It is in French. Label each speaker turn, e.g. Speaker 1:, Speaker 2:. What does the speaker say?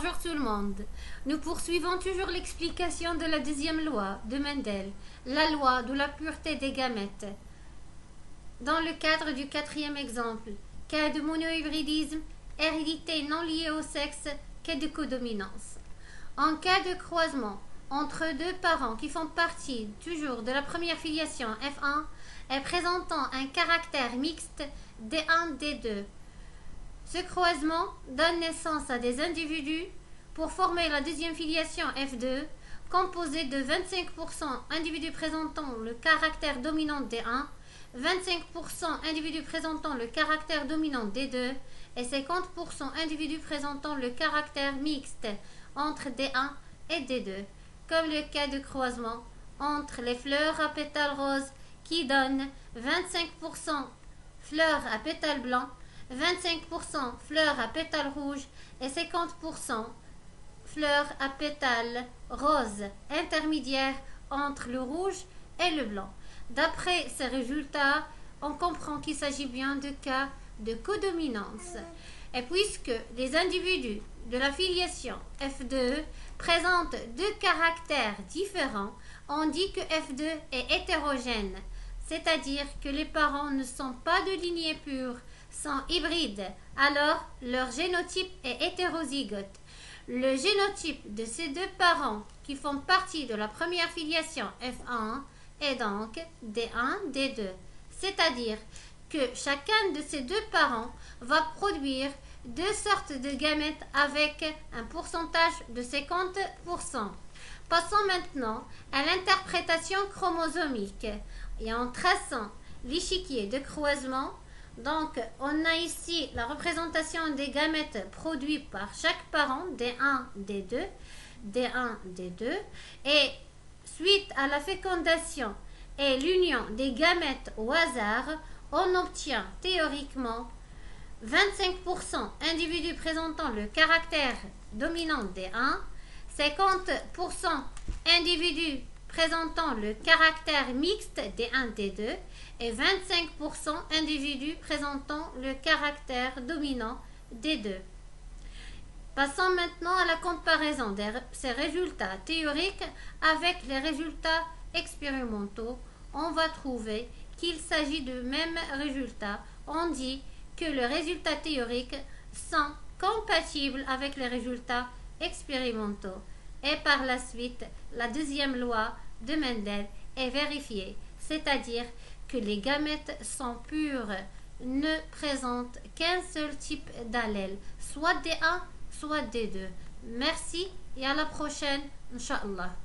Speaker 1: Bonjour tout le monde. Nous poursuivons toujours l'explication de la deuxième loi de Mendel, la loi de la pureté des gamètes. Dans le cadre du quatrième exemple, cas de monohybridisme, hérédité non liée au sexe, cas de codominance. En cas de croisement entre deux parents qui font partie toujours de la première filiation F1 et présentant un caractère mixte D1, D2, ce croisement donne naissance à des individus pour former la deuxième filiation F2, composée de 25% individus présentant le caractère dominant D1, 25% individus présentant le caractère dominant D2 et 50% individus présentant le caractère mixte entre D1 et D2, comme le cas de croisement entre les fleurs à pétales roses qui donnent 25% fleurs à pétales blancs, 25% fleurs à pétales rouges et 50% fleurs à pétales roses intermédiaires entre le rouge et le blanc. D'après ces résultats, on comprend qu'il s'agit bien de cas de codominance. Et puisque les individus de la filiation F2 présentent deux caractères différents, on dit que F2 est hétérogène, c'est-à-dire que les parents ne sont pas de lignée pure, sont hybrides, alors leur génotype est hétérozygote. Le génotype de ces deux parents qui font partie de la première filiation F1 est donc D1, D2, c'est-à-dire que chacun de ces deux parents va produire deux sortes de gamètes avec un pourcentage de 50%. Passons maintenant à l'interprétation chromosomique et en traçant l'échiquier de croisement. Donc, on a ici la représentation des gamètes produits par chaque parent, D1, D2, D1, D2, et suite à la fécondation et l'union des gamètes au hasard, on obtient théoriquement 25% individus présentant le caractère dominant D1, 50% individus présentant le caractère mixte D1, D2 et 25% individus présentant le caractère dominant D2. Passons maintenant à la comparaison de ces résultats théoriques avec les résultats expérimentaux. On va trouver qu'il s'agit de mêmes résultats. On dit que les résultats théoriques sont compatibles avec les résultats expérimentaux. Et par la suite, la deuxième loi de Mendel est vérifiée, c'est-à-dire que les gamètes sont pures, ne présentent qu'un seul type d'allèle, soit D1, soit D2. Merci et à la prochaine, Inch'Allah.